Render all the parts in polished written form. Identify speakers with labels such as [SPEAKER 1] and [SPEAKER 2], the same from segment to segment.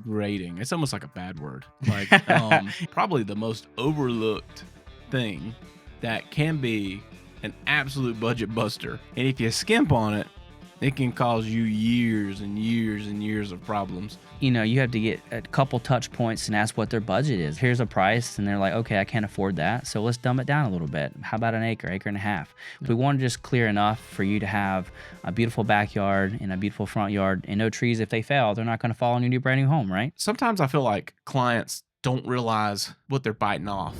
[SPEAKER 1] Grading. It's almost like a bad word. Like probably the most overlooked thing that can be an absolute budget buster. And if you skimp on it, it can cause you years and years and years of problems.
[SPEAKER 2] You know, you have to get a couple touch points and ask what their budget is. Here's a price, and they're like, okay, I can't afford that, so let's dumb it down a little bit. How about an acre and a half? We want to just clear enough for you to have a beautiful backyard and a beautiful front yard, and no trees. If they fail, they're not going to fall on your new brand new home, right?
[SPEAKER 1] Sometimes I feel like clients don't realize what they're biting off.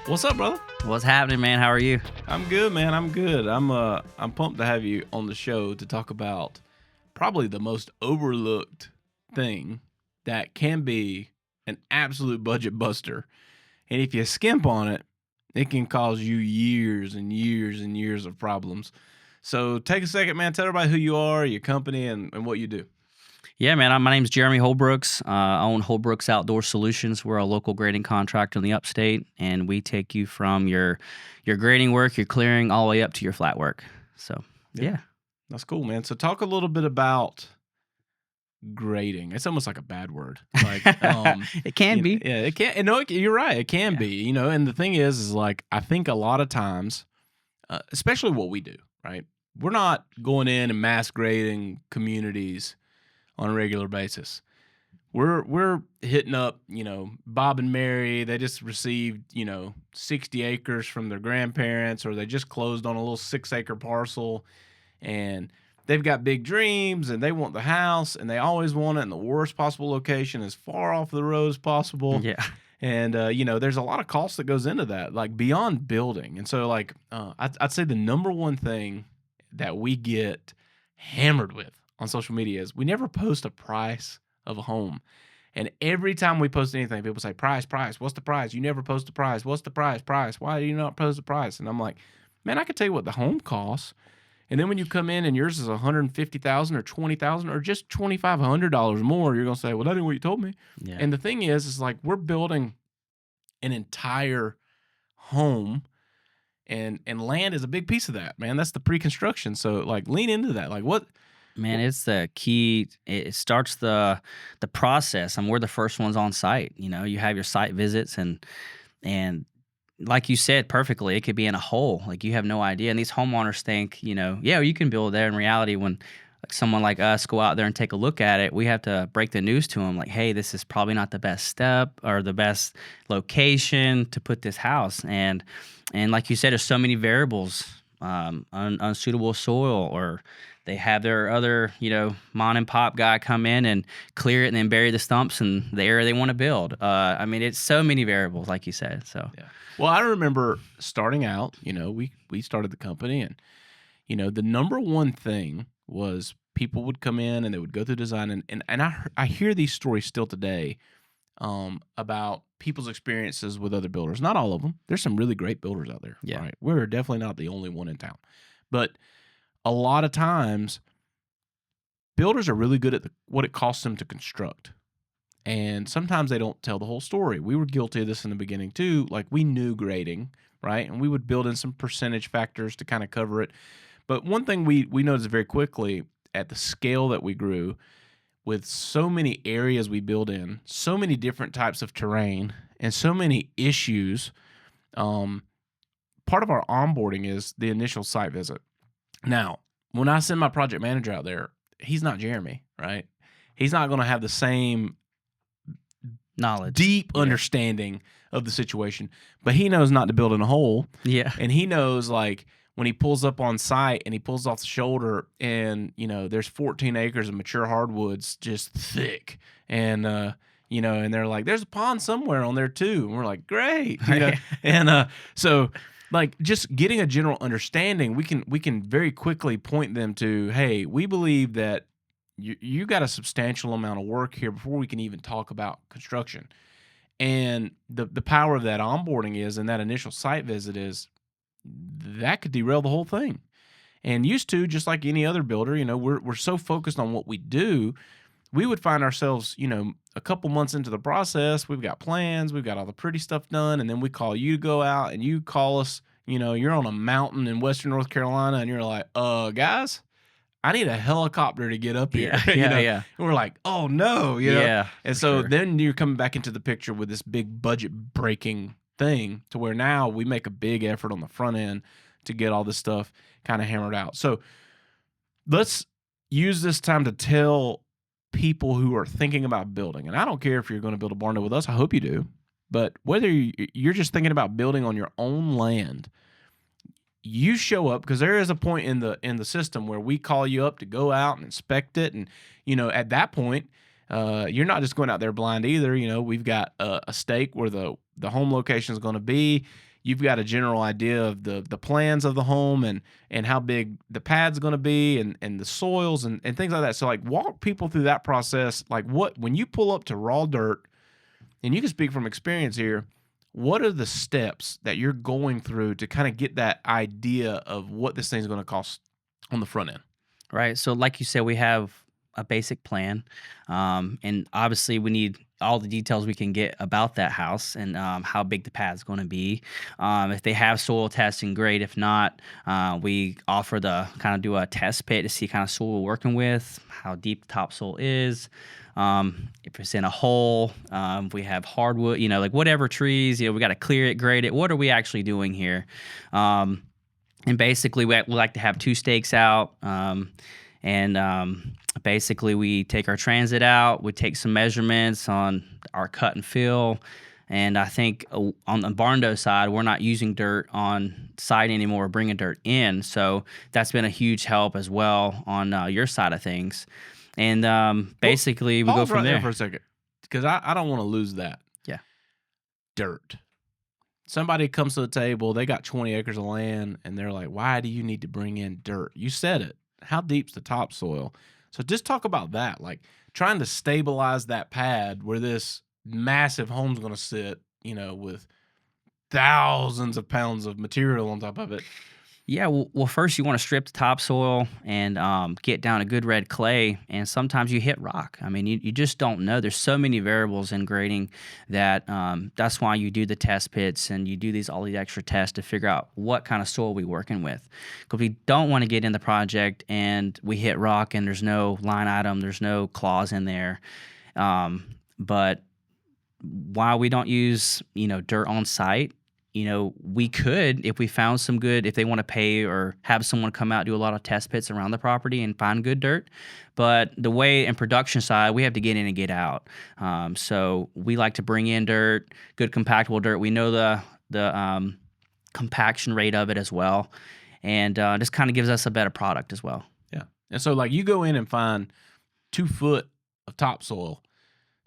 [SPEAKER 1] What's up, brother?
[SPEAKER 2] What's happening, man? How are you?
[SPEAKER 1] I'm good, man. I'm good. I'm pumped to have you on the show to talk about probably the most overlooked thing that can be an absolute budget buster. And if you skimp on it, it can cause you years and years and years of problems. So take a second, man. Tell everybody who you are, your company, and what you do.
[SPEAKER 2] Yeah, man. My name's Jeremy Holbrooks. I own Holbrooks Outdoor Solutions. We're a local grading contractor in the upstate, and we take you from your grading work, your clearing, all the way up to your flat work. So, yeah.
[SPEAKER 1] That's cool, man. So talk a little bit about grading. It's almost like a bad word. Like
[SPEAKER 2] It can be.
[SPEAKER 1] Yeah, it can. No, you're right. It can be. And the thing is like I think a lot of times, especially what we do, right? We're not going in and mass grading communities on a regular basis. We're hitting up, Bob and Mary. They just received, 60 acres from their grandparents, or they just closed on a little 6-acre parcel, and they've got big dreams, and they want the house, and they always want it in the worst possible location, as far off the road as possible.
[SPEAKER 2] Yeah.
[SPEAKER 1] And, there's a lot of cost that goes into that, like beyond building. And so, like, I'd say the number one thing that we get hammered with on social media is we never post a price of a home. And every time we post anything, people say, price, what's the price? You never post the price. What's the price? Why do you not post the price? And I'm like, man, I can tell you what the home costs. And then when you come in and yours is $150,000 or $20,000 or just $2,500 more, you're going to say, well, that ain't what you told me.
[SPEAKER 2] Yeah.
[SPEAKER 1] And the thing is like we're building an entire home, and land is a big piece of that, man. That's the pre-construction. So like lean into that. Like what?
[SPEAKER 2] Man, it's the key. It starts the process. we're the first ones on site. You have your site visits, and like you said perfectly, it could be in a hole. Like you have no idea. And these homeowners think, yeah, you can build there. In reality, when someone like us go out there and take a look at it, we have to break the news to them. Like, hey, this is probably not the best step or the best location to put this house. And like you said, there's so many variables, unsuitable soil, or they have their other, mom and pop guy come in and clear it and then bury the stumps in the area they want to build. It's so many variables, like you said. So,
[SPEAKER 1] yeah. Well, I remember starting out, we started the company, and, the number one thing was people would come in and they would go through design. And I hear these stories still today about people's experiences with other builders. Not all of them. There's some really great builders out there.
[SPEAKER 2] Yeah.
[SPEAKER 1] Right? We're definitely not the only one in town. But a lot of times, builders are really good at what it costs them to construct. And sometimes they don't tell the whole story. We were guilty of this in the beginning too. Like we knew grading, right? And we would build in some percentage factors to kind of cover it. But one thing we noticed very quickly at the scale that we grew, with so many areas we build in, so many different types of terrain, and so many issues, part of our onboarding is the initial site visit. Now, when I send my project manager out there, he's not Jeremy, right? He's not going to have the same
[SPEAKER 2] knowledge,
[SPEAKER 1] deep understanding of the situation, but he knows not to build in a hole.
[SPEAKER 2] Yeah.
[SPEAKER 1] And he knows, like, when he pulls up on site and he pulls off the shoulder and, there's 14 acres of mature hardwoods just thick. And, and they're like, there's a pond somewhere on there too. And we're like, great. And so like just getting a general understanding, we can very quickly point them to, hey, we believe that you got a substantial amount of work here before we can even talk about construction. And the power of that onboarding is, and that initial site visit is, that could derail the whole thing. And used to, just like any other builder, we're so focused on what we do, we would find ourselves, a couple months into the process, we've got plans, we've got all the pretty stuff done, and then we call you to go out, and you call us. You're on a mountain in Western North Carolina, and you're like, guys, I need a helicopter to get up here.
[SPEAKER 2] Yeah, yeah, yeah.
[SPEAKER 1] And we're like, oh no.
[SPEAKER 2] Yeah,
[SPEAKER 1] And
[SPEAKER 2] for
[SPEAKER 1] so
[SPEAKER 2] sure.
[SPEAKER 1] then you're coming back into the picture with this big budget breaking thing to where now we make a big effort on the front end to get all this stuff kind of hammered out. So let's use this time to tell people who are thinking about building, and I don't care if you're going to build a barn with us, I hope you do, but whether you're just thinking about building on your own land, you show up, because there is a point in the system where we call you up to go out and inspect it, and at that point, you're not just going out there blind either. We've got a stake where the home location is going to be. You've got a general idea of the plans of the home and how big the pad's going to be and the soils and things like that. So like walk people through that process. Like when you pull up to raw dirt, and you can speak from experience here, what are the steps that you're going through to kind of get that idea of what this thing's going to cost on the front end?
[SPEAKER 2] Right. So, like you said, we have a basic plan, and obviously, we need all the details we can get about that house and how big the pad's going to be. If they have soil testing, great. If not, we offer the kind of do a test pit to see kind of soil we're working with, how deep the topsoil is. If it's in a hole, we have hardwood, like whatever trees, we got to clear it, grade it. What are we actually doing here? And basically, we like to have 2 stakes out. Basically, we take our transit out. We take some measurements on our cut and fill. And I think on the Barndo side, we're not using dirt on site anymore. We're bringing dirt in. So that's been a huge help as well on your side of things. And basically, we go
[SPEAKER 1] Pause
[SPEAKER 2] from
[SPEAKER 1] right
[SPEAKER 2] there.
[SPEAKER 1] for a second, because I don't want to lose that.
[SPEAKER 2] Yeah.
[SPEAKER 1] Dirt. Somebody comes to the table, they got 20 acres of land, and they're like, why do you need to bring in dirt? You said it. How deep's the topsoil? So just talk about that, like trying to stabilize that pad where this massive home's going to sit, with thousands of pounds of material on top of it.
[SPEAKER 2] Yeah, well, first you want to strip the topsoil and get down a good red clay, and sometimes you hit rock. I mean, you just don't know. There's so many variables in grading that that's why you do the test pits and you do all these extra tests to figure out what kind of soil we're working with. Because we don't want to get in the project and we hit rock and there's no line item, there's no clause in there. But while we don't use dirt on site, we could, if we found some good, if they want to pay or have someone come out, do a lot of test pits around the property and find good dirt. But the way in production side, we have to get in and get out. So we like to bring in dirt, good compactable dirt. We know the compaction rate of it as well. And this kind of gives us a better product as well.
[SPEAKER 1] Yeah. And so like you go in and find 2 foot of topsoil.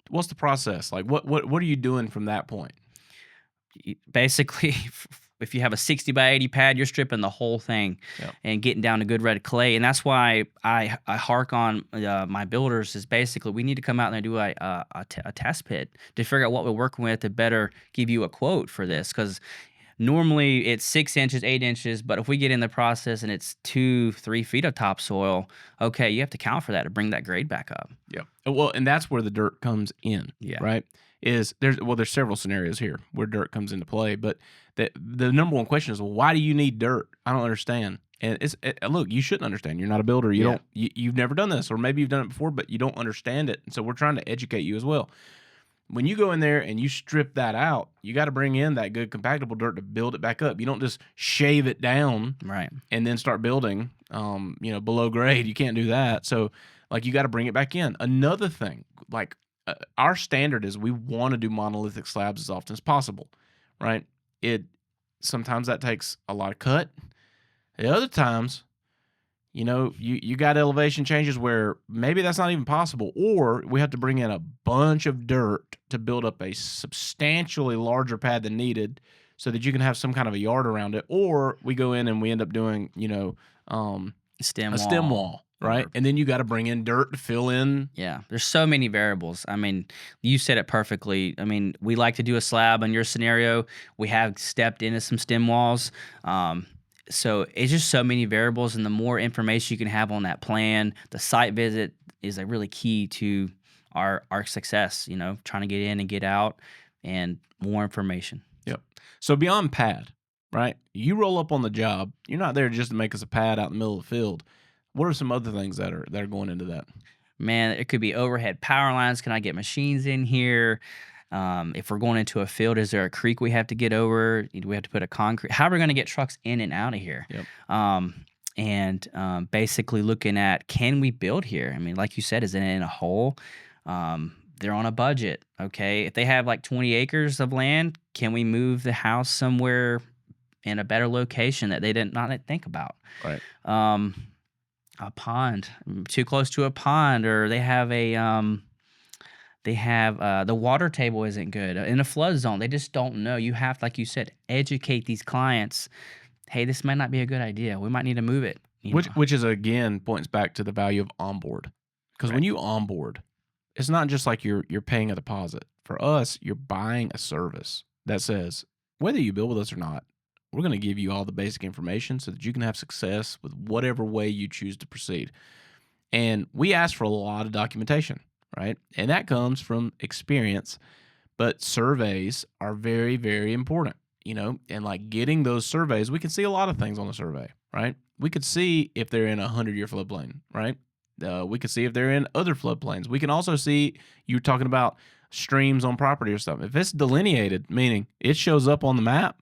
[SPEAKER 1] What's the process? Like what are you doing from that point?
[SPEAKER 2] Basically, if you have a 60 by 80 pad, you're stripping the whole thing and getting down to good red clay. And that's why I hark on my builders is basically we need to come out there and do a test pit to figure out what we're working with to better give you a quote for this. Because normally it's 6 inches, 8 inches, but if we get in the process and it's 2-3 feet of topsoil, okay, you have to count for that to bring that grade back up.
[SPEAKER 1] Yeah. Well, and that's where the dirt comes in.
[SPEAKER 2] Yeah.
[SPEAKER 1] Right. There's several scenarios here where dirt comes into play, but the number one question is, well, why do you need dirt? I don't understand. And look, you shouldn't understand. You're not a builder. You've never done this, or maybe you've done it before, but you don't understand it. And so we're trying to educate you as well. When you go in there and you strip that out, you got to bring in that good compactable dirt to build it back up. You don't just shave it down,
[SPEAKER 2] right,
[SPEAKER 1] and then start building, below grade. You can't do that. So, like, you got to bring it back in. Another thing, like, our standard is we want to do monolithic slabs as often as possible, right? Sometimes that takes a lot of cut. The other times, you got elevation changes where maybe that's not even possible, or we have to bring in a bunch of dirt to build up a substantially larger pad than needed so that you can have some kind of a yard around it, or we go in and we end up doing, a stem wall. Right. And then you got to bring in dirt to fill in.
[SPEAKER 2] Yeah. There's so many variables. I mean, you said it perfectly. I mean, we like to do a slab in your scenario. We have stepped into some stem walls. So it's just so many variables. And the more information you can have on that plan, the site visit is really key to our success. Trying to get in and get out, and more information.
[SPEAKER 1] Yep. So beyond pad, right? You roll up on the job. You're not there just to make us a pad out in the middle of the field. What are some other things that are going into that?
[SPEAKER 2] Man, it could be overhead power lines. Can I get machines in here? If we're going into a field, is there a creek we have to get over? Do we have to put a concrete? How are we going to get trucks in and out of here?
[SPEAKER 1] Yep.
[SPEAKER 2] Basically looking at, can we build here? I mean, like you said, is it in a hole? They're on a budget. Okay. If they have like 20 acres of land, can we move the house somewhere in a better location that they did not think about?
[SPEAKER 1] Right.
[SPEAKER 2] A pond, too close to a pond, or they have the water table isn't good in a flood zone. They just don't know. You have, like you said, educate these clients. Hey, this might not be a good idea. We might need to move it.
[SPEAKER 1] Which is, again, points back to the value of onboard. Because when you onboard, it's not just like you're paying a deposit. For us, you're buying a service that says, whether you build with us or not, we're going to give you all the basic information so that you can have success with whatever way you choose to proceed. And we ask for a lot of documentation, right? And that comes from experience, but surveys are very, very important, and like getting those surveys, we can see a lot of things on the survey, right? We could see if they're in a 100-year floodplain, right? We could see if they're in other floodplains. We can also see, you're talking about streams on property or something. If it's delineated, meaning it shows up on the map,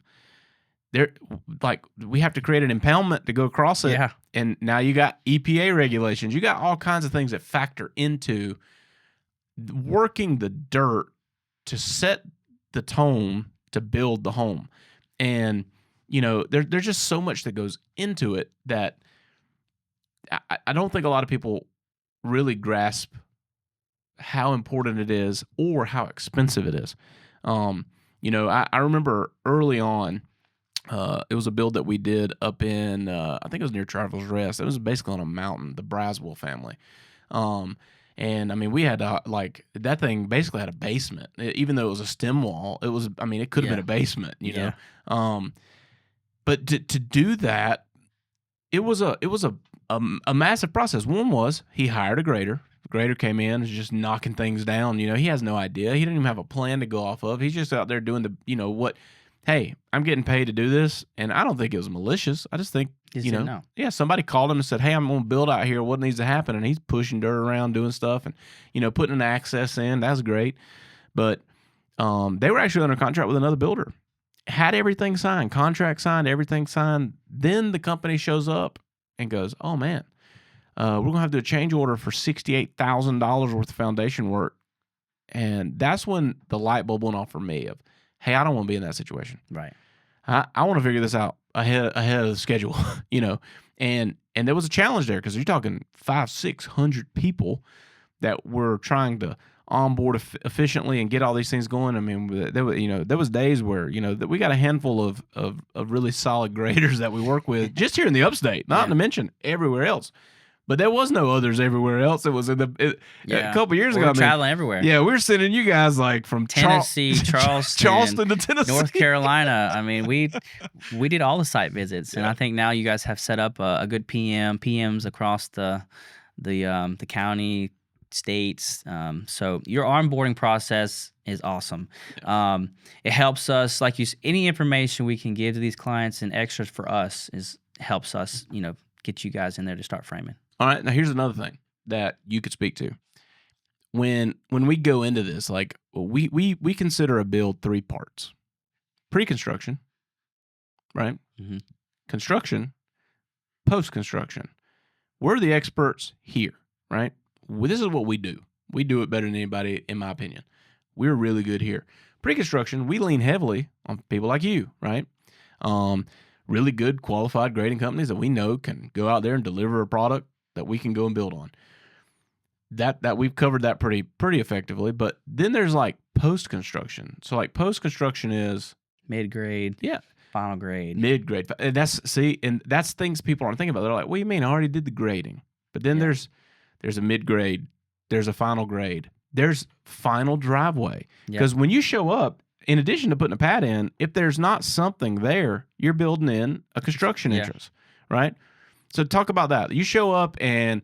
[SPEAKER 1] we have to create an impoundment to go across it.
[SPEAKER 2] Yeah.
[SPEAKER 1] And now you got EPA regulations. You got all kinds of things that factor into working the dirt to set the tone to build the home. And, there's just so much that goes into it that I don't think a lot of people really grasp how important it is or how expensive it is. I remember early on, it was a build that we did up in, I think it was near Travelers Rest. It was basically on a mountain, the Braswell family. And I mean, we had that thing basically had a basement, even though it was a stem wall. It could have been a basement, know. But to do that, it was a massive process. One was he hired a grader. The grader came in and was just knocking things down. He has no idea. He didn't even have a plan to go off of. He's just out there doing what. Hey, I'm getting paid to do this, and I don't think it was malicious. I just think,
[SPEAKER 2] no.
[SPEAKER 1] Somebody called him and said, hey, I'm going to build out here. What needs to happen? And he's pushing dirt around, doing stuff, and, putting an access in. That's great. But they were actually under contract with another builder. Had everything signed, contract signed, everything signed. Then the company shows up and goes, oh, man, we're going to have to do a change order for $68,000 worth of foundation work. And that's when the light bulb went off for me of, hey, I don't want to be in that situation.
[SPEAKER 2] Right.
[SPEAKER 1] I want to figure this out ahead of the schedule, And there was a challenge there because you're talking 500-600 people that were trying to onboard efficiently and get all these things going. I mean, there was days where that we got a handful of really solid graders that we work with just here in the upstate, not to mention everywhere else. But there was no others everywhere else. It was a couple years ago.
[SPEAKER 2] Traveling everywhere.
[SPEAKER 1] Yeah, we were sending you guys from
[SPEAKER 2] Tennessee,
[SPEAKER 1] Charleston to Tennessee,
[SPEAKER 2] North Carolina. I mean, we did all the site visits, and I think now you guys have set up a good PMs across the county, states. So your onboarding process is awesome. Yeah. It helps us, like any information we can give to these clients and extras for us helps us, get you guys in there to start framing.
[SPEAKER 1] All right. Now here's another thing that you could speak to. When we go into this, we consider a build 3 parts: pre-construction, right? Mm-hmm. Construction, post-construction. We're the experts here, right? This is what we do. We do it better than anybody, in my opinion. We're really good here. Pre-construction, we lean heavily on people like you, right? Really good qualified grading companies that we know can go out there and deliver a product that we can go and build on. That we've covered that pretty effectively. But then there's post-construction. So post-construction is
[SPEAKER 2] mid-grade.
[SPEAKER 1] Yeah.
[SPEAKER 2] Final grade.
[SPEAKER 1] Mid-grade. And that's things people aren't thinking about. They're like, what do you mean? I already did the grading. But then there's a mid-grade, there's a final grade, there's final driveway. Because when you show up, in addition to putting a pad in, if there's not something there, you're building in a construction interest, right? So talk about that. You show up and,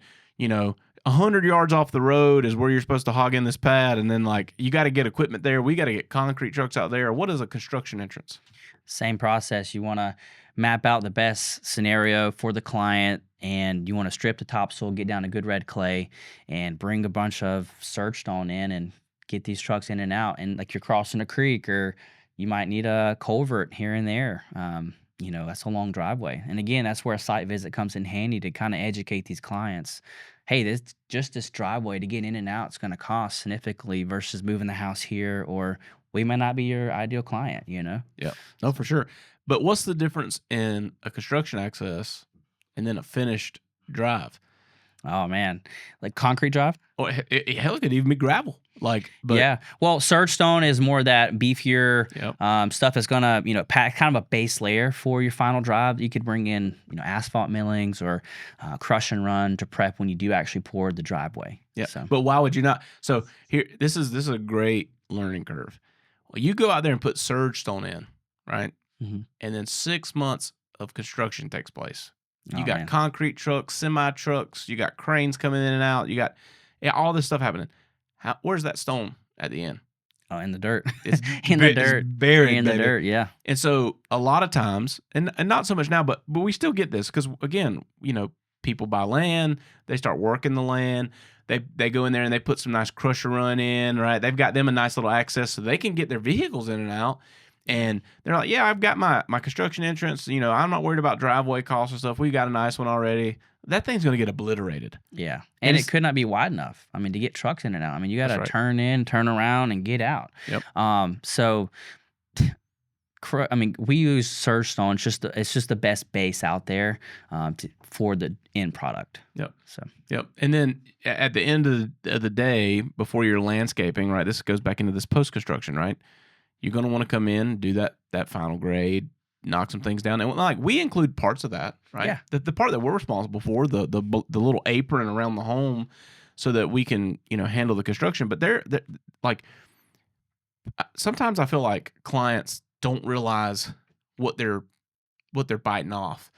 [SPEAKER 1] 100 yards off the road is where you're supposed to hog in this pad, and then like you got to get equipment there. We got to get concrete trucks out there. What is a construction entrance?
[SPEAKER 2] Same process. You want to map out the best scenario for the client, and you want to strip the topsoil, get down to good red clay, and bring a bunch of surge stone in and get these trucks in and out. And like you're crossing a creek, or you might need a culvert here and there. That's a long driveway. And again, that's where a site visit comes in handy to kind of educate these clients. Hey, this driveway to get in and out is going to cost significantly versus moving the house here, or we may not be your ideal client,
[SPEAKER 1] Yeah, no, for sure. But what's the difference in a construction access and then a finished drive?
[SPEAKER 2] Oh man, like concrete drive?
[SPEAKER 1] Or hell, it could even be gravel. But
[SPEAKER 2] Yeah. Well, surge stone is more that beefier
[SPEAKER 1] Yep.
[SPEAKER 2] stuff that's gonna, pack kind of a base layer for your final drive. You could bring in, asphalt millings or crush and run to prep when you do actually pour the driveway.
[SPEAKER 1] Yeah.
[SPEAKER 2] So
[SPEAKER 1] But why would you not? So here, this is a great learning curve. Well, you go out there and put surge stone in, right?
[SPEAKER 2] Mhm.
[SPEAKER 1] And then 6 months of construction takes place. You
[SPEAKER 2] Oh,
[SPEAKER 1] got
[SPEAKER 2] man.
[SPEAKER 1] concrete trucks, semi trucks, you got cranes coming in and out, you got all this stuff happening. Where's that stone at the end?
[SPEAKER 2] Oh, in the dirt.
[SPEAKER 1] It's
[SPEAKER 2] In the
[SPEAKER 1] it's
[SPEAKER 2] dirt.
[SPEAKER 1] buried
[SPEAKER 2] In the
[SPEAKER 1] baby.
[SPEAKER 2] dirt, yeah.
[SPEAKER 1] And so a lot of times, and not so much now, but we still get this because again, people buy land, they start working the land, they go in there and they put some nice crusher run in, right? They've got them a nice little access so they can get their vehicles in and out. And they're like, yeah, I've got my construction entrance. I'm not worried about driveway costs and stuff. We got a nice one already. That thing's going to get obliterated.
[SPEAKER 2] Yeah.
[SPEAKER 1] And
[SPEAKER 2] And it
[SPEAKER 1] it's-
[SPEAKER 2] could not be wide enough. I mean, to get trucks in and out. I mean, you got
[SPEAKER 1] That's
[SPEAKER 2] to
[SPEAKER 1] right.
[SPEAKER 2] turn in, turn around, and get out.
[SPEAKER 1] Yep.
[SPEAKER 2] So we use surge stone. It's just the best base out there for the end product.
[SPEAKER 1] Yep.
[SPEAKER 2] So
[SPEAKER 1] Yep. And then at the end of the day, before you're landscaping, right? This goes back into this post construction, right? You're going to want to come in, do that final grade, knock some things down, and like we include parts of that, right?
[SPEAKER 2] Yeah.
[SPEAKER 1] The part that we're responsible for, the little apron around the home, so that we can handle the construction. But they're like sometimes I feel like clients don't realize what they're biting off,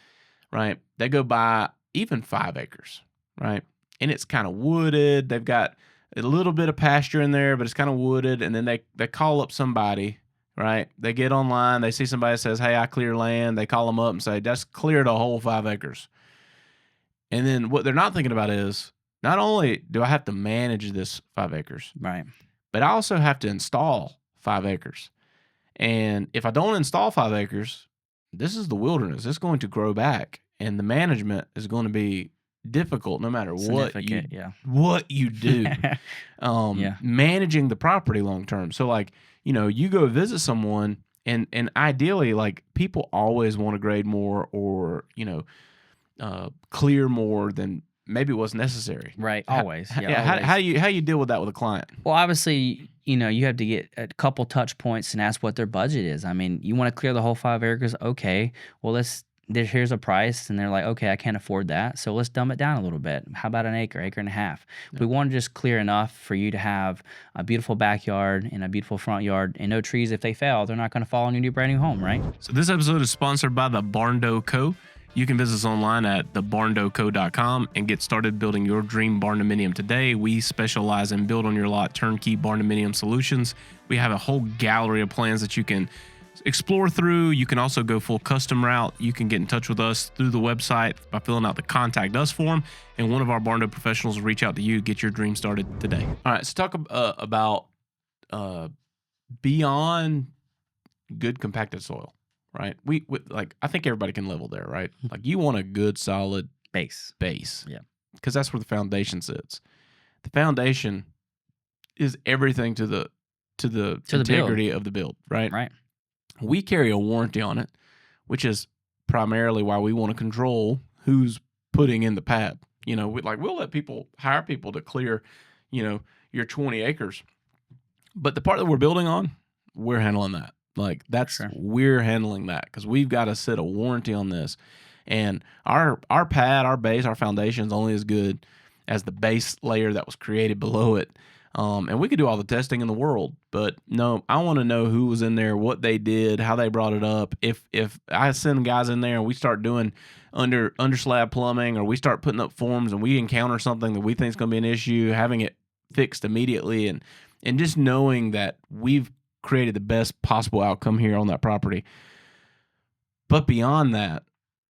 [SPEAKER 1] right? They go buy even 5 acres, right? And it's kind of wooded. They've got a little bit of pasture in there, but it's kind of wooded. And then they call up somebody, right? They get online. They see somebody that says, hey, I clear land. They call them up and say, just cleared a whole 5 acres. And then what they're not thinking about is not only do I have to manage this 5 acres,
[SPEAKER 2] right.
[SPEAKER 1] but I also have to install 5 acres. And if I don't install 5 acres, this is the wilderness. It's going to grow back, and the management is going to be difficult no matter
[SPEAKER 2] Significant, yeah.
[SPEAKER 1] what you do.
[SPEAKER 2] Yeah.
[SPEAKER 1] Managing the property long term. So like, you go visit someone, and ideally, like, people always want to grade more or clear more than maybe what's necessary.
[SPEAKER 2] Right. Always. Yeah.
[SPEAKER 1] Yeah.
[SPEAKER 2] Always.
[SPEAKER 1] How you deal with that with a client?
[SPEAKER 2] Well, obviously, you have to get a couple touch points and ask what their budget is. I mean, you want to clear the whole 5 acres? Okay. Well, here's a price, and they're like, okay, I can't afford that, so let's dumb it down a little bit. How about an acre and a half?
[SPEAKER 1] Yeah.
[SPEAKER 2] We want to just clear enough for you to have a beautiful backyard and a beautiful front yard, and no trees. If they fail, they're not going to fall on your new brand new home, right?
[SPEAKER 1] So this episode is sponsored by the Barndo Co. You can visit us online at thebarndoco.com and get started building your dream barndominium today. We specialize in build on your lot turnkey barndominium solutions. We have a whole gallery of plans that you can explore through. You can also go full custom route. You can get in touch with us through the website by filling out the contact us form, and one of our Barndo professionals will reach out to you, get your dream started today. All right, so talk about beyond good compacted soil, right? We like, I think everybody can level there, right? Like, you want a good solid
[SPEAKER 2] Base.
[SPEAKER 1] base, because that's where the foundation sits. The foundation is everything to the integrity of the build, right?
[SPEAKER 2] Right.
[SPEAKER 1] We carry a warranty on it, which is primarily why we want to control who's putting in the pad. We'll let hire people to clear, your 20 acres. But the part that we're building on, we're handling that. Like, we're handling that because we've got to set a warranty on this. And our pad, our base, our foundation is only as good as the base layer that was created below it. And we could do all the testing in the world, but no, I want to know who was in there, what they did, how they brought it up. If I send guys in there and we start doing under slab plumbing, or we start putting up forms and we encounter something that we think is going to be an issue, having it fixed immediately, and just knowing that we've created the best possible outcome here on that property. But beyond that,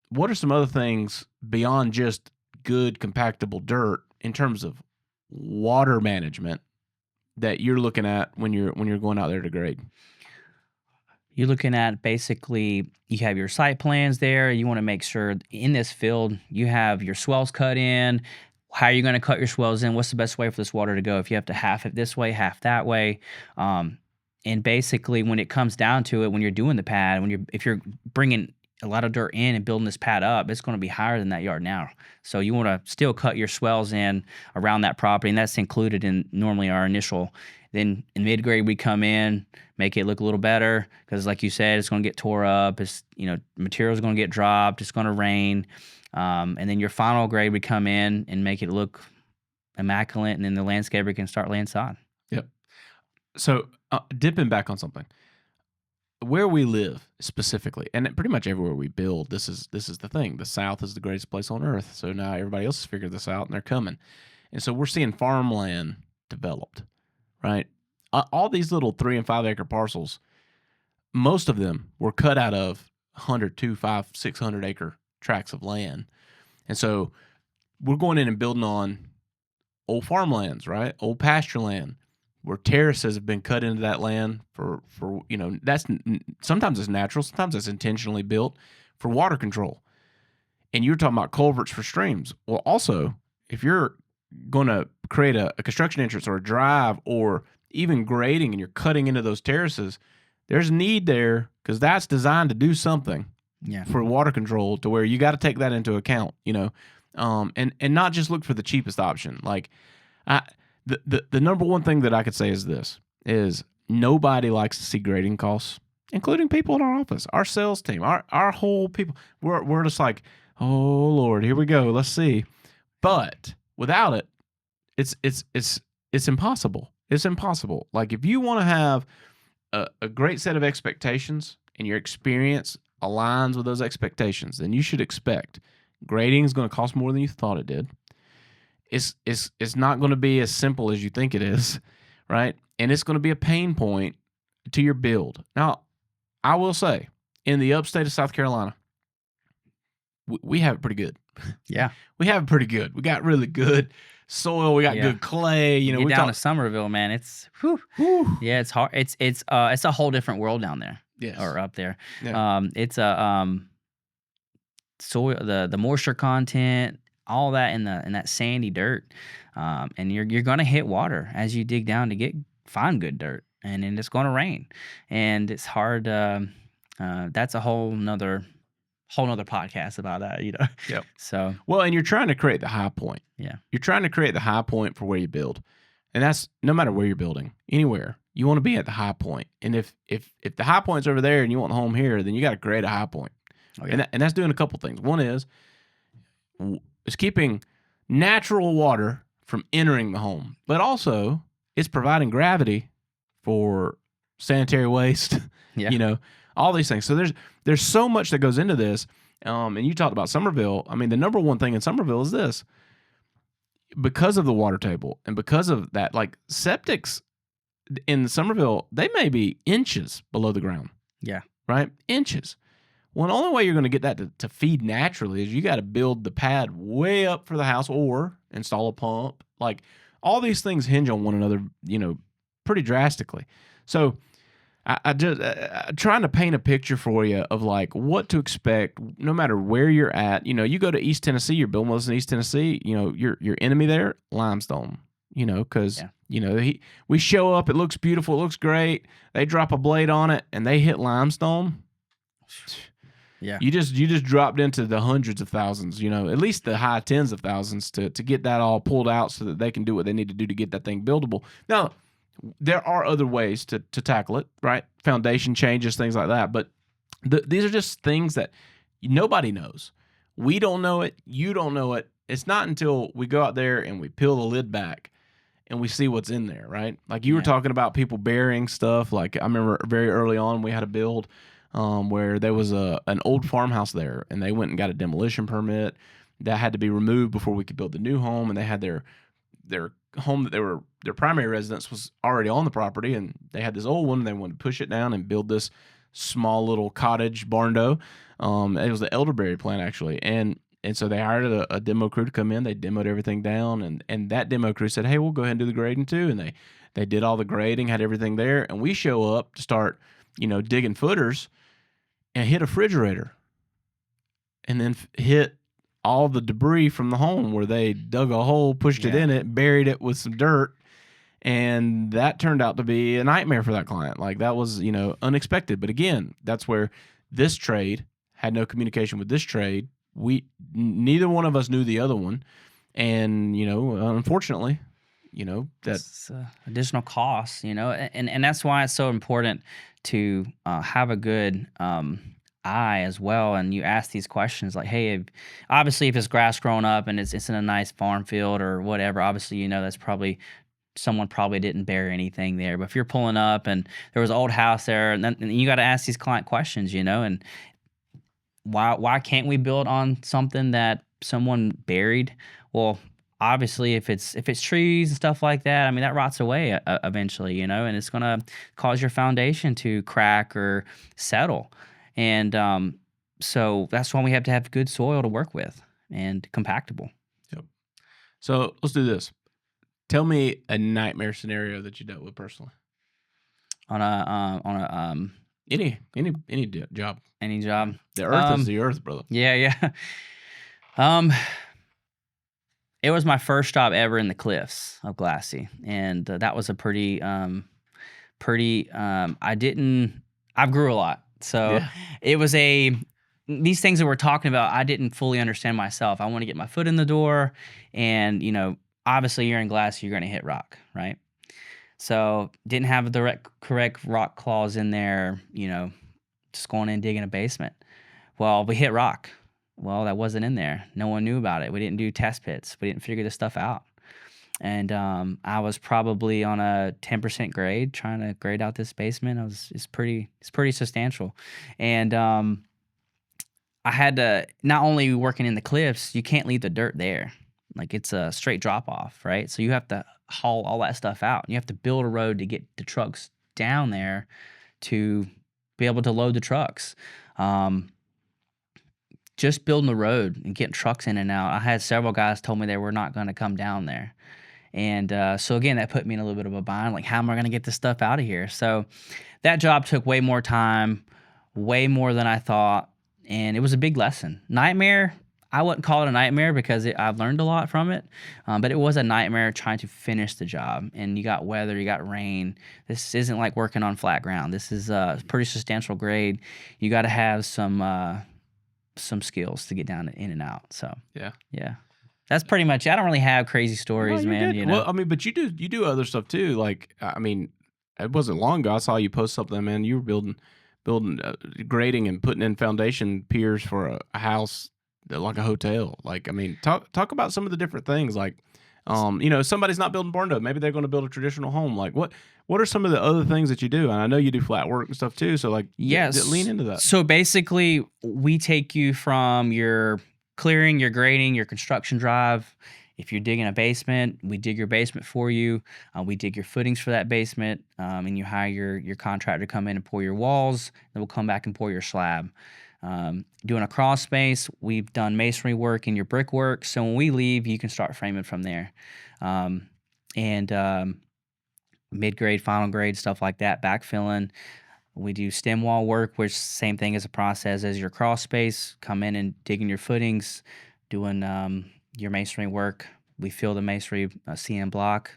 [SPEAKER 1] what are some other things beyond just good compactable dirt in terms of water management that you're looking at when you're going out there to grade?
[SPEAKER 2] You're looking at basically you have your site plans there. You want to make sure in this field you have your swells cut in. How are you going to cut your swells in? What's the best way for this water to go? If you have to half it this way, half that way. And basically, when it comes down to it, when you're doing the pad, if you're bringing a lot of dirt in and building this pad up, it's going to be higher than that yard now. So you want to still cut your swells in around that property, and that's included in normally our initial. Then in mid-grade, we come in, make it look a little better because, like you said, it's going to get tore up. It's material's going to get dropped. It's going to rain, and then your final grade, we come in and make it look immaculate, and then the landscaper can start laying sod.
[SPEAKER 1] Yep. So dipping back on something. Where we live specifically, and pretty much everywhere we build, this is the thing. The South is the greatest place on earth. So now everybody else has figured this out, and they're coming. And so we're seeing farmland developed, right? All these little 3 and 5 acre parcels, most of them were cut out of 100, 200, 500, 600 acre tracts of land. And so we're going in and building on old farmlands, right? Old pasture land, where terraces have been cut into that land for that's sometimes it's natural, sometimes it's intentionally built for water control. And you're talking about culverts for streams. Well, also, if you're going to create a construction entrance or a drive or even grading and you're cutting into those terraces, there's a need there because that's designed to do something for water control, to where you got to take that into account, and not just look for the cheapest option. Like The number one thing that I could say is this, is nobody likes to see grading costs, including people in our office, our sales team, our whole people. We're just like, oh Lord, here we go. Let's see. But without it, it's impossible. It's impossible. Like if you want to have a great set of expectations and your experience aligns with those expectations, then you should expect grading is going to cost more than you thought it did. It's not going to be as simple as you think it is, right? And it's going to be a pain point to your build. Now, I will say, in the upstate of South Carolina, we have it pretty good.
[SPEAKER 2] Yeah,
[SPEAKER 1] we have it pretty good. We got really good soil. We got good clay.
[SPEAKER 2] We down to Somerville, man. It's yeah, it's hard. It's a whole different world down there.
[SPEAKER 1] Yes,
[SPEAKER 2] or up there.
[SPEAKER 1] Yeah.
[SPEAKER 2] It's a soil, the moisture content, all that in that sandy dirt, and you're gonna hit water as you dig down to find good dirt, and then it's gonna rain, and it's hard. That's a whole nother podcast about that,
[SPEAKER 1] Yep.
[SPEAKER 2] So
[SPEAKER 1] and you're trying to create the high point.
[SPEAKER 2] Yeah,
[SPEAKER 1] you're trying to create the high point for where you build, and that's no matter where you're building, anywhere you want to be at the high point. And if the high point's over there and you want the home here, then you got to create a high point. Oh, yeah. And that's doing a couple things. One is keeping natural water from entering the home, but also it's providing gravity for sanitary waste, all these things. So there's so much that goes into this. And you talked about Somerville. I mean, the number one thing in Somerville is this: because of the water table and because of that, like septics in Somerville, they may be inches below the ground.
[SPEAKER 2] Yeah.
[SPEAKER 1] Right? Inches. Well, the only way you're going to get that to feed naturally is you got to build the pad way up for the house or install a pump. Like all these things hinge on one another, pretty drastically. So I just trying to paint a picture for you of like what to expect no matter where you're at. You go to East Tennessee, you're building with us in East Tennessee, your enemy there, limestone, because, we show up, it looks beautiful, it looks great. They drop a blade on it and they hit limestone.
[SPEAKER 2] Yeah.
[SPEAKER 1] You just dropped into the hundreds of thousands, at least the high tens of thousands to get that all pulled out so that they can do what they need to do to get that thing buildable. Now, there are other ways to tackle it, right? Foundation changes, things like that. But these are just things that nobody knows. We don't know it. You don't know it. It's not until we go out there and we peel the lid back and we see what's in there, right? Like you were
[SPEAKER 2] Yeah.
[SPEAKER 1] talking about people burying stuff. Like I remember very early on, we had a build where there was an old farmhouse there, and they went and got a demolition permit that had to be removed before we could build the new home. And they had their home that their primary residence was already on the property, and they had this old one. And they wanted to push it down and build this small little cottage barndo. It was the elderberry plant actually, and so they hired a demo crew to come in. They demoed everything down, and that demo crew said, "Hey, we'll go ahead and do the grading too." And they did all the grading, had everything there, and we show up to start, digging footers, and hit a refrigerator, and then hit all the debris from the home where they dug a hole, pushed it
[SPEAKER 2] Yeah.
[SPEAKER 1] in it, buried it with some dirt, and that turned out to be a nightmare for that client. Like that was, unexpected. But again, that's where this trade had no communication with this trade. Neither one of us knew the other one, and unfortunately, that
[SPEAKER 2] It's additional costs, and that's why it's so important to have a good eye as well. And you ask these questions like, hey, obviously if it's grass growing up and it's in a nice farm field or whatever, obviously that's probably someone probably didn't bury anything there. But if you're pulling up and there was an old house there, and you got to ask these client questions, and why can't we build on something that someone buried? Well, obviously if it's trees and stuff like that, I mean that rots away eventually, and it's going to cause your foundation to crack or settle. And so that's why we have to have good soil to work with and compactable.
[SPEAKER 1] Yep. So let's do this. Tell me a nightmare scenario that you dealt with personally.
[SPEAKER 2] On a
[SPEAKER 1] Any job.
[SPEAKER 2] any job.
[SPEAKER 1] The earth is the earth, brother.
[SPEAKER 2] Yeah. It was my first job ever in the cliffs of Glassy, and that was a pretty. I grew a lot, so
[SPEAKER 1] Yeah.
[SPEAKER 2] it was these things that we're talking about. I didn't fully understand myself. I want to get my foot in the door, and obviously you're in Glassy, you're going to hit rock, right? So didn't have the correct rock claws in there. Just going in digging a basement. Well, we hit rock. Well, that wasn't in there. No one knew about it. We didn't do test pits. We didn't figure this stuff out. And I was probably on a 10% grade trying to grade out this basement. It's pretty substantial. And I had to, not only working in the cliffs, you can't leave the dirt there. Like it's a straight drop off, right? So you have to haul all that stuff out. You have to build a road to get the trucks down there to be able to load the trucks. Just building the road and getting trucks in and out. I had several guys told me they were not going to come down there. And so again, that put me in a little bit of a bind. Like, how am I going to get this stuff out of here? So that job took way more time, way more than I thought. And it was a big lesson. Nightmare, I wouldn't call it a nightmare because I've learned a lot from it. But it was a nightmare trying to finish the job. And you got weather, you got rain. This isn't like working on flat ground. This is a pretty substantial grade. You got to have some skills to get down in and out. So
[SPEAKER 1] Yeah.
[SPEAKER 2] That's pretty much. I don't really have crazy stories, man.
[SPEAKER 1] Good. Well, I mean, but you do other stuff too. Like, I mean, it wasn't long ago I saw you post something, man. You were building, grading and putting in foundation piers for a house, like a hotel. Like, I mean, talk about some of the different things. Like, somebody's not building Barndo. Maybe they're going to build a traditional home. Like, what are some of the other things that you do? And I know you do flat work and stuff too. So, like,
[SPEAKER 2] yes,
[SPEAKER 1] lean into that.
[SPEAKER 2] So basically, we take you from your clearing, your grading, your construction drive. If you're digging a basement, we dig your basement for you. We dig your footings for that basement, and you hire your contractor to come in and pour your walls. Then we'll come back and pour your slab. Doing a crawl space, we've done masonry work and your brickwork. So when we leave, you can start framing from there. And mid-grade, final grade, stuff like that, backfilling. We do stem wall work, which same thing as a process as your crawl space. Come in and digging your footings, doing your masonry work. We fill the masonry CM block,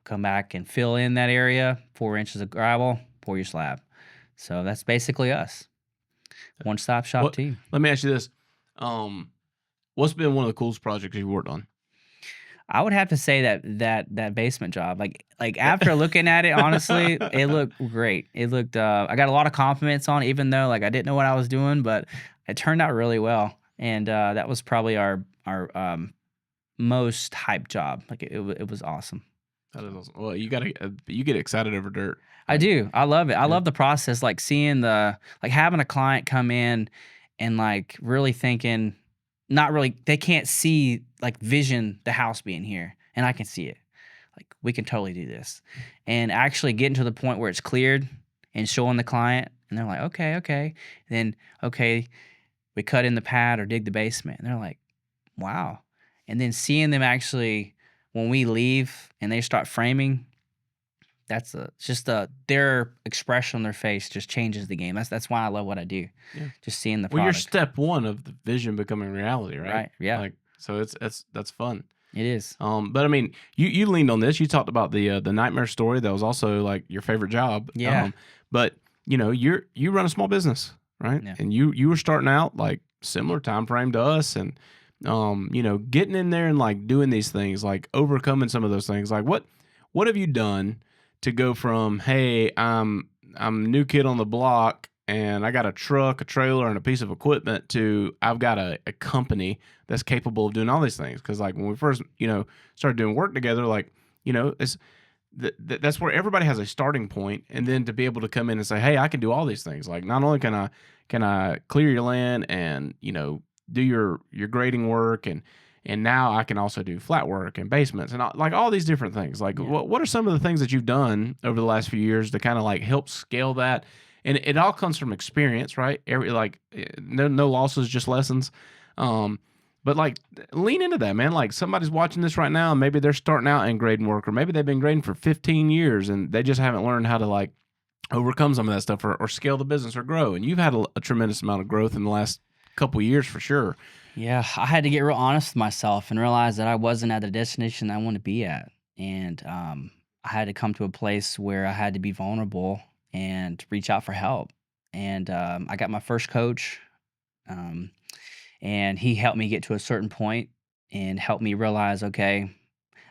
[SPEAKER 2] come back and fill in that area, 4 inches of gravel, pour your slab. So that's basically us. One-stop shop team.
[SPEAKER 1] Let me ask you this. What's been one of the coolest projects you've worked on?
[SPEAKER 2] I would have to say that basement job. Like after looking at it, honestly, it looked great. It looked I got a lot of compliments on it, even though like I didn't know what I was doing, but it turned out really well. And that was probably our most hyped job. Like it was awesome.
[SPEAKER 1] That is awesome. Well, you get excited over dirt.
[SPEAKER 2] I
[SPEAKER 1] Like,
[SPEAKER 2] do. I love it. I
[SPEAKER 1] yeah.
[SPEAKER 2] love the process, like seeing like having a client come in and like really thinking, not really, they can't see like vision the house being here, and I can see it. Like we can totally do this, and actually getting to the point where it's cleared and showing the client, and they're like, okay, okay. Then okay, we cut in the pad or dig the basement, and they're like, wow. And then seeing them actually when we leave and they start framing, that's just their expression on their face just changes the game. That's why I love what I do.
[SPEAKER 1] Yeah.
[SPEAKER 2] Just seeing the
[SPEAKER 1] Well, you're
[SPEAKER 2] product.
[SPEAKER 1] step one of the vision becoming reality, right?
[SPEAKER 2] Right. Yeah.
[SPEAKER 1] Like, so that's fun.
[SPEAKER 2] It is.
[SPEAKER 1] But I mean, you leaned on this. You talked about the nightmare story that was also like your favorite job.
[SPEAKER 2] Yeah.
[SPEAKER 1] But you know, you run a small business, right?
[SPEAKER 2] Yeah.
[SPEAKER 1] And you were starting out like similar time frame to us, and you know, getting in there and like doing these things, like overcoming some of those things. Like what have you done to go from, hey, I'm a new kid on the block and I got a truck, a trailer, and a piece of equipment, to I've got a company that's capable of doing all these things? Because like when we first, you know, started doing work together, like, you know, it's that's where everybody has a starting point, and then to be able to come in and say, hey, I can do all these things. Like not only can I clear your land and, you know, do your grading work, and now I can also do flat work and basements and like all these different things. Like
[SPEAKER 2] Yeah.
[SPEAKER 1] what are some of the things that you've done over the last few years to kind of like help scale that? And it all comes from experience, right? No losses, just lessons. But like lean into that, man. Like somebody's watching this right now and maybe they're starting out in grading work, or maybe they've been grading for 15 years and they just haven't learned how to like overcome some of that stuff, or scale the business or grow. And you've had a tremendous amount of growth in the last couple years for sure.
[SPEAKER 2] Yeah. I had to get real honest with myself and realize that I wasn't at the destination I want to be at. And I had to come to a place where I had to be vulnerable and reach out for help. And I got my first coach. Um, and he helped me get to a certain point and helped me realize, okay,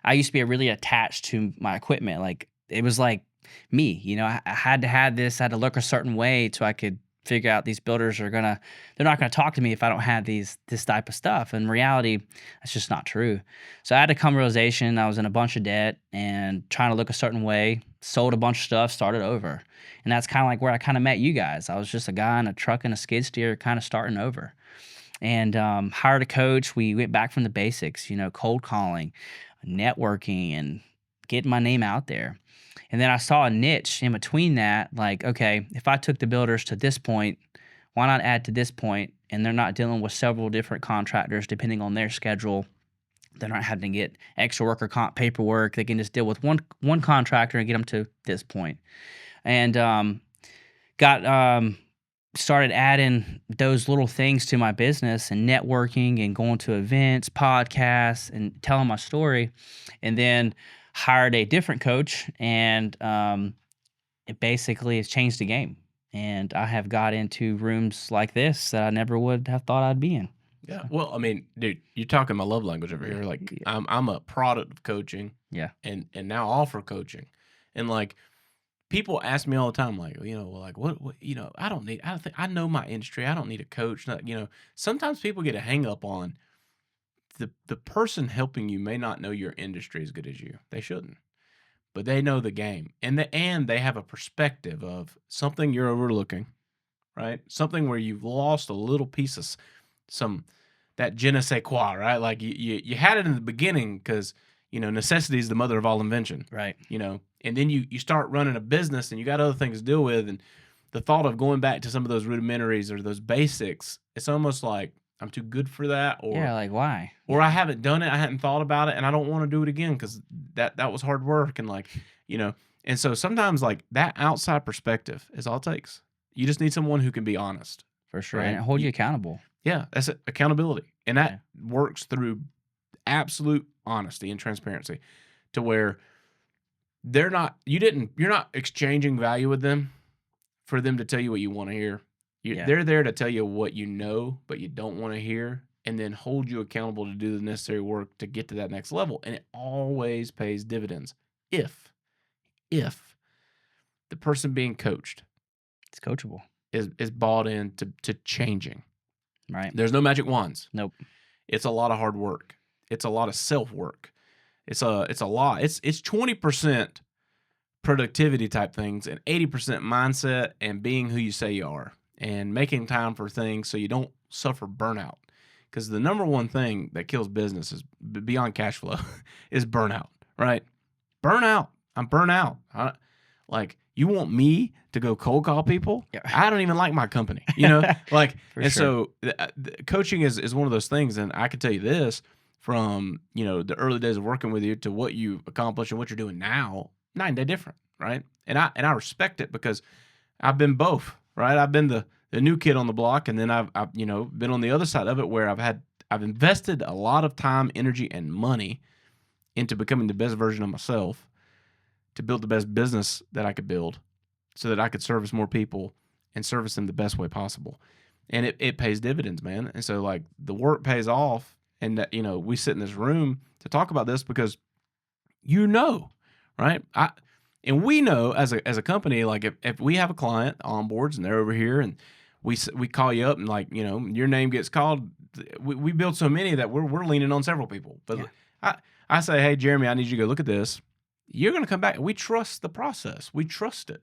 [SPEAKER 2] I used to be really attached to my equipment. Like it was like me, you know, I had to have this, I had to look a certain way so I could figure out these builders they're not gonna talk to me if I don't have this type of stuff. In reality, that's just not true. So I had to come to realization I was in a bunch of debt and trying to look a certain way, sold a bunch of stuff, started over. And that's kind of like where I kind of met you guys. I was just a guy in a truck and a skid steer kind of starting over. And hired a coach. We went back from the basics, you know, cold calling, networking, and getting my name out there. And then I saw a niche in between that, like, okay, if I took the builders to this point, why not add to this point? And they're not dealing with several different contractors depending on their schedule. They're not having to get extra worker comp paperwork. They can just deal with one contractor and get them to this point. And got started adding those little things to my business and networking and going to events, podcasts, and telling my story. And then hired a different coach, and it basically has changed the game. And I have got into rooms like this that I never would have thought I'd be in.
[SPEAKER 1] Yeah.
[SPEAKER 2] So,
[SPEAKER 1] Well, I mean, dude, you're talking my love language over here. Like
[SPEAKER 2] yeah.
[SPEAKER 1] I'm a product of coaching,
[SPEAKER 2] Yeah.
[SPEAKER 1] and now offer coaching. And like people ask me all the time, like, you know, well, like what, you know, I don't think I know my industry. I don't need a coach. Not, you know, sometimes people get a hang up on the person helping you may not know your industry as good as you. They shouldn't. But they know the game. And they have a perspective of something you're overlooking, right? Something where you've lost a little piece of some that je ne sais quoi, right? Like you had it in the beginning because, you know, necessity is the mother of all invention,
[SPEAKER 2] Right.
[SPEAKER 1] you know. And then you start running a business and you got other things to deal with, and the thought of going back to some of those rudimentaries or those basics, it's almost like I'm too good for that,
[SPEAKER 2] Yeah. Like, why?
[SPEAKER 1] or I haven't done it, I hadn't thought about it, and I don't want to do it again because that was hard work, and like, you know. And so sometimes like that outside perspective is all it takes. You just need someone who can be honest,
[SPEAKER 2] For sure.
[SPEAKER 1] right?
[SPEAKER 2] And hold you accountable.
[SPEAKER 1] Yeah, that's it, accountability, and
[SPEAKER 2] Yeah.
[SPEAKER 1] that works through absolute honesty and transparency, to where you're not exchanging value with them for them to tell you what you want to hear.
[SPEAKER 2] Yeah.
[SPEAKER 1] They're there to tell you what you know, but you don't want to hear, and then hold you accountable to do the necessary work to get to that next level. And it always pays dividends if the person being coached
[SPEAKER 2] It's coachable.
[SPEAKER 1] is bought in to changing.
[SPEAKER 2] Right.
[SPEAKER 1] There's no magic wands.
[SPEAKER 2] Nope.
[SPEAKER 1] It's a lot of hard work. It's a lot of self work. it's a lot. It's 20% productivity type things and 80% mindset and being who you say you are and making time for things so you don't suffer burnout. Because the number one thing that kills business is beyond cash flow is burnout, right? Burnout. I'm burnt out. Like, you want me to go cold call people?
[SPEAKER 2] Yeah.
[SPEAKER 1] I don't even like my company, you know? Like,
[SPEAKER 2] For
[SPEAKER 1] and
[SPEAKER 2] sure.
[SPEAKER 1] so coaching is one of those things. And I can tell you this from, the early days of working with you to what you accomplish and what you're doing now, night and day different, right? And I respect it because I've been both, right? I've been the new kid on the block, and then I've been on the other side of it where I've invested a lot of time, energy, and money into becoming the best version of myself to build the best business that I could build so that I could service more people and service them the best way possible. And it pays dividends, man. And so, like, the work pays off, and that, we sit in this room to talk about this because right? And we know as a company, like, if we have a client on boards and they're over here and we call you up and, like, your name gets called, we build so many that we're leaning on several people. But
[SPEAKER 2] Yeah.
[SPEAKER 1] I say, hey, Jeremy, I need you to go look at this. You're going to come back. We trust the process. We trust it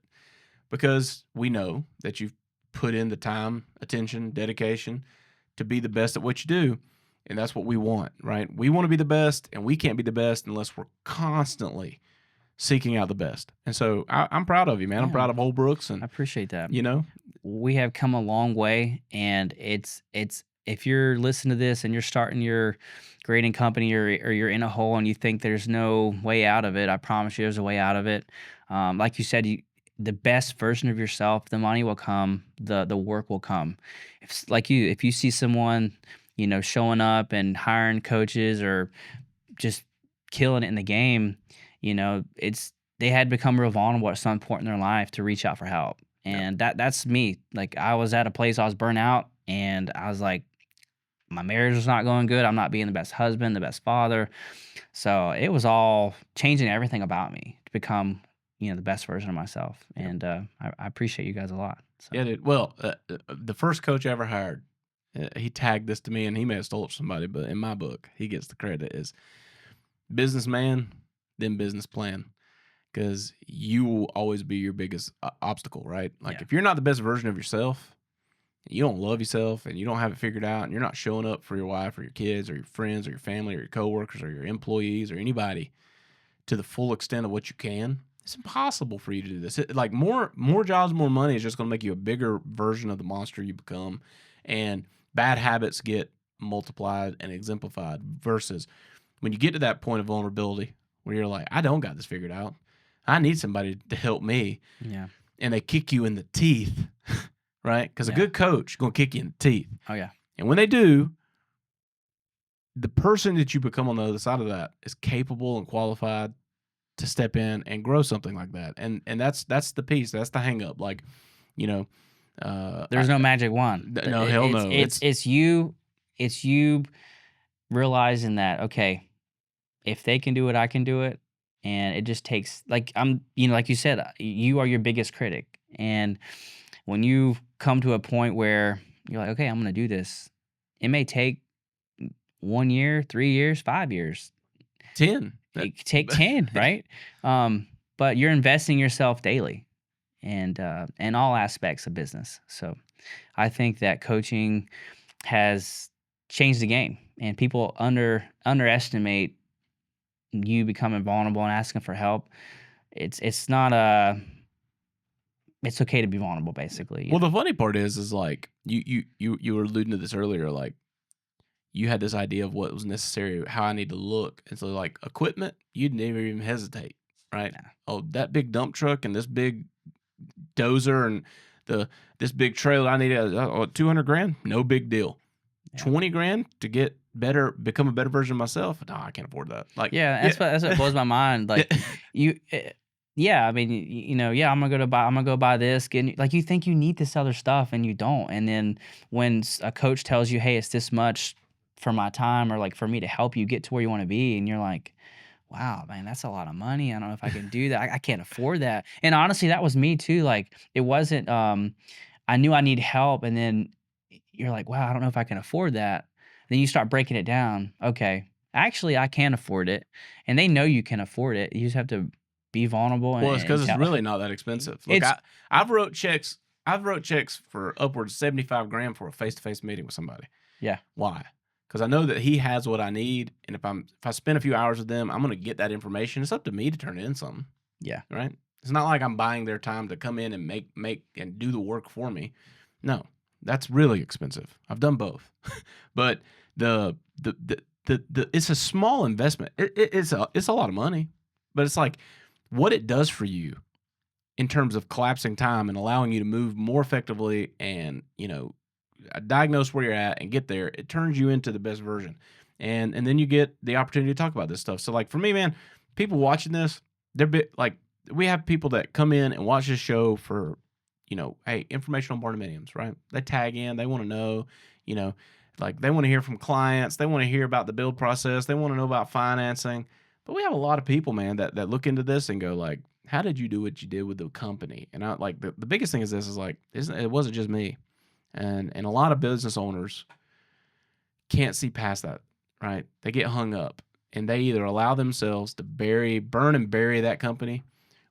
[SPEAKER 1] because we know that you've put in the time, attention, dedication to be the best at what you do. And that's what we want, right? We want to be the best, and we can't be the best unless we're constantly seeking out the best. And so I'm proud of you, man. I'm
[SPEAKER 2] Yeah.
[SPEAKER 1] proud of Holbrooks,
[SPEAKER 2] I
[SPEAKER 1] and
[SPEAKER 2] appreciate that.
[SPEAKER 1] we
[SPEAKER 2] have come a long way, and it's if you're listening to this and you're starting your grading company, or you're in a hole and you think there's no way out of it, I promise you there's a way out of it. Like you said, the best version of yourself, the money will come, the work will come. If you see someone showing up and hiring coaches or just killing it in the game, it's they had become real vulnerable at some point in their life to reach out for help. And that's me. Like, I was at a place I was burnt out, and I was like, my marriage was not going good. I'm not being the best husband, the best father. So it was all changing everything about me to become, the best version of myself. And I appreciate you guys a lot. So.
[SPEAKER 1] Yeah, dude. Well, the first coach I ever hired, he tagged this to me, and he may have stole it from somebody, but in my book, he gets the credit, is businessman, then business plan. Because you will always be your biggest obstacle, right? Like, if you're not the best version of yourself, you don't love yourself, and you don't have it figured out, and you're not showing up for your wife or your kids or your friends or your family or your coworkers or your employees or anybody to the full extent of what you can, it's impossible for you to do this. Like, more jobs, more money is just going to make you a bigger version of the monster you become, and bad habits get multiplied and exemplified. Versus when you get to that point of vulnerability where you're like, I don't got this figured out, I need somebody to help me.
[SPEAKER 2] Yeah.
[SPEAKER 1] And they kick you in the teeth, right? Because a good coach is going to kick you in the teeth.
[SPEAKER 2] Oh, yeah.
[SPEAKER 1] And when they do, the person that you become on the other side of that is capable and qualified to step in and grow something like that. And that's the piece. That's the hang up. Like,
[SPEAKER 2] there's no magic wand.
[SPEAKER 1] No, hell no.
[SPEAKER 2] It's you realizing that, okay, if they can do it, I can do it. And it just takes, like, like you said, you are your biggest critic. And when you come to a point where you're like, okay, I'm going to do this, it may take 1 year, 3 years, 5 years,
[SPEAKER 1] 10.
[SPEAKER 2] It could take 10, right? But you're investing yourself daily, and in all aspects of business. So I think that coaching has changed the game, and people underestimate you becoming vulnerable and asking for help. It's not it's okay to be vulnerable, basically.
[SPEAKER 1] Well, the funny part is like, you were alluding to this earlier, like, you had this idea of what was necessary, how I need to look. And so, like, equipment, you'd never even hesitate, right?
[SPEAKER 2] Nah.
[SPEAKER 1] Oh, that big dump truck and this big dozer and this big trailer, I need 200 grand, no big deal. 20 grand to get better, become a better version of myself. No, I can't afford that. Like,
[SPEAKER 2] that's what blows my mind. Like, I mean, I'm gonna go buy this. Like, you think you need this other stuff, and you don't. And then when a coach tells you, hey, it's this much for my time, or like for me to help you get to where you want to be, and you're like, wow, man, that's a lot of money. I don't know if I can do that. I can't afford that. And honestly, that was me too. Like, it wasn't. I knew I need help, and then you're like, wow, I don't know if I can afford that. Then you start breaking it down. Okay, Actually, I can afford it, and they know you can afford it. You just have to be vulnerable
[SPEAKER 1] Well, it's because
[SPEAKER 2] and
[SPEAKER 1] it's
[SPEAKER 2] tell.
[SPEAKER 1] really not that expensive. Look,
[SPEAKER 2] It's
[SPEAKER 1] I've wrote checks. I've wrote checks for upwards of 75 grand for a face-to-face meeting with somebody.
[SPEAKER 2] yeah,
[SPEAKER 1] Why? Because I know that he has what I need, and if I spend a few hours with them, I'm gonna get that information. It's up to me to turn it in something,
[SPEAKER 2] yeah.
[SPEAKER 1] right? It's not like I'm buying their time to come in and make and do the work for me. No, that's really expensive. I've done both, but the it's a small investment. It's a lot of money, but it's like what it does for you in terms of collapsing time and allowing you to move more effectively and diagnose where you're at and get there. It turns you into the best version, and then you get the opportunity to talk about this stuff. So like for me, man, people watching this, like we have people that come in and watch this show for hey, information on barndominiums, right? They tag in, they want to know, you know like they want to hear from clients, they want to hear about the build process, they want to know about financing. But we have a lot of people, man, that look into this and go like, how did you do what you did with the company? And I like the biggest thing is this is like, it wasn't just me. And a lot of business owners can't see past that, right? They get hung up and they either allow themselves to burn and bury that company,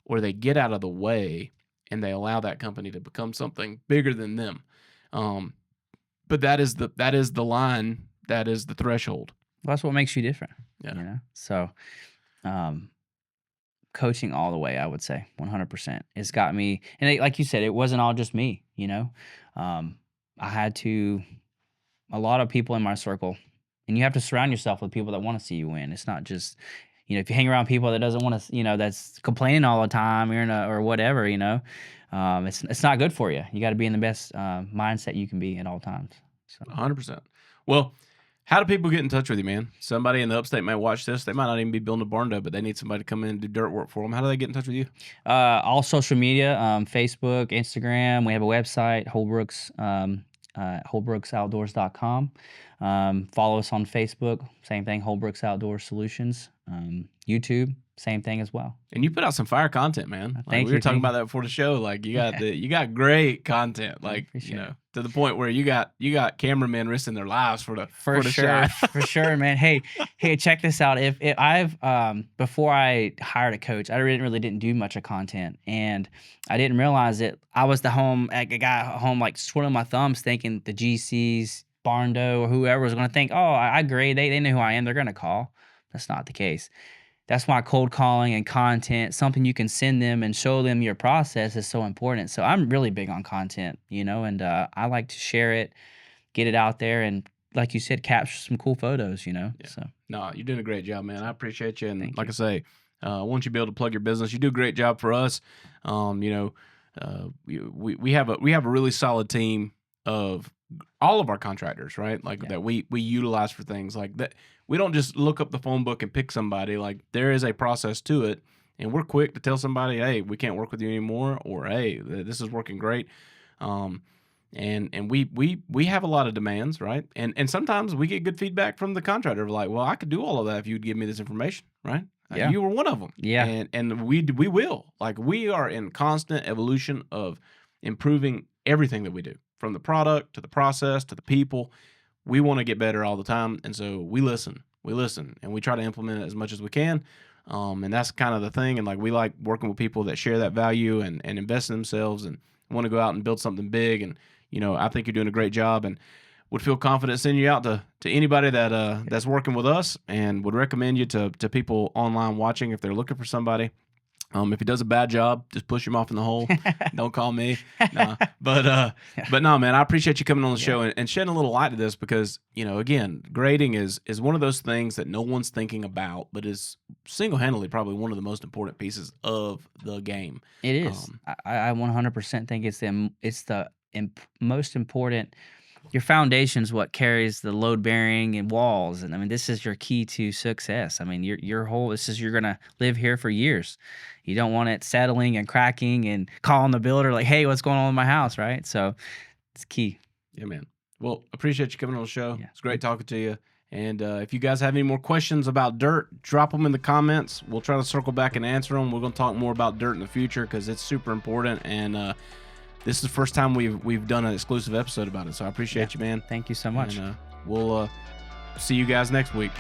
[SPEAKER 1] or they get out of the way and they allow that company to become something bigger than them. But that is the line, that is the threshold.
[SPEAKER 2] Well, that's what makes you different.
[SPEAKER 1] Yeah.
[SPEAKER 2] So, coaching all the way, I would say 100%. It's got me, and like you said, it wasn't all just me. I had a lot of people in my circle, and you have to surround yourself with people that want to see you win. It's not just, if you hang around people that doesn't want to, that's complaining all the time, or whatever, it's not good for you. You got to be in the best mindset you can be at all times. So
[SPEAKER 1] 100%. Well, how do people get in touch with you, man? Somebody in the upstate might watch this. They might not even be building a Barndo, but they need somebody to come in and do dirt work for them. How do they get in touch with you?
[SPEAKER 2] all social media, Facebook, Instagram. We have a website, Holbrook's, holbrooksoutdoors.com. Follow us on Facebook, same thing, Holbrook's Outdoor Solutions. YouTube, same thing as well.
[SPEAKER 1] And you put out some fire content, man. Like
[SPEAKER 2] Thank
[SPEAKER 1] we were
[SPEAKER 2] you,
[SPEAKER 1] talking
[SPEAKER 2] thank
[SPEAKER 1] about that before the show. Like you got great content. Like
[SPEAKER 2] appreciate it.
[SPEAKER 1] to the point where you got cameramen risking their lives for the
[SPEAKER 2] For
[SPEAKER 1] the
[SPEAKER 2] sure,
[SPEAKER 1] shot.
[SPEAKER 2] for sure, man. Hey, check this out. If I've before I hired a coach, I didn't do much of content, and I didn't realize it. I was the guy at home, like swirling my thumbs, thinking the GCs, Barndo, or whoever was going to think, oh, I grade. They know who I am. They're going to call. That's not the case. That's why cold calling and content, something you can send them and show them your process, is so important. So I'm really big on content, and I like to share it, get it out there, and like you said, capture some cool photos,
[SPEAKER 1] Yeah.
[SPEAKER 2] So
[SPEAKER 1] No, you're doing a great job, man. I appreciate you. And
[SPEAKER 2] Thank
[SPEAKER 1] like
[SPEAKER 2] you.
[SPEAKER 1] I say, I want you to be able to plug your business. You do a great job for us. We have a really solid team of all of our contractors, right? Like
[SPEAKER 2] Yeah.
[SPEAKER 1] that we utilize for things like that. We don't just look up the phone book and pick somebody. Like there is a process to it, and we're quick to tell somebody, hey, we can't work with you anymore, or hey, this is working great. And we have a lot of demands, right? And sometimes we get good feedback from the contractor of like, well, I could do all of that if you'd give me this information, right?
[SPEAKER 2] Yeah.
[SPEAKER 1] You were one of them.
[SPEAKER 2] Yeah.
[SPEAKER 1] And we will. Like we are in constant evolution of improving everything that we do, from the product to the process to the people. We want to get better all the time, and so we listen, and we try to implement it as much as we can. And that's kind of the thing. And like we like working with people that share that value and invest in themselves and want to go out and build something big. And I think you're doing a great job, and would feel confident sending you out to anybody that that's working with us, and would recommend you to people online watching if they're looking for somebody. If he does a bad job, just push him off in the hole. Don't call me. Nah. But no, man, I appreciate you coming on the show and shedding a little light to this, because, again, grading is one of those things that no one's thinking about, but is single-handedly probably one of the most important pieces of the game.
[SPEAKER 2] It is. I 100% think it's the most important. Your foundation's what carries the load bearing and walls, and I mean this is your key to success. I mean you're gonna live here for years. You don't want it settling and cracking and calling the builder like, hey, what's going on with my house, right? So it's key.
[SPEAKER 1] Yeah, man. Well, appreciate you coming on the show.
[SPEAKER 2] Yeah.
[SPEAKER 1] It's great talking to you. And if you guys have any more questions about dirt, drop them in the comments. We'll try to circle back and answer them. We're going to talk more about dirt in the future because it's super important. And this is the first time we've done an exclusive episode about it. So I appreciate you, man.
[SPEAKER 2] Thank you so much.
[SPEAKER 1] And we'll see you guys next week.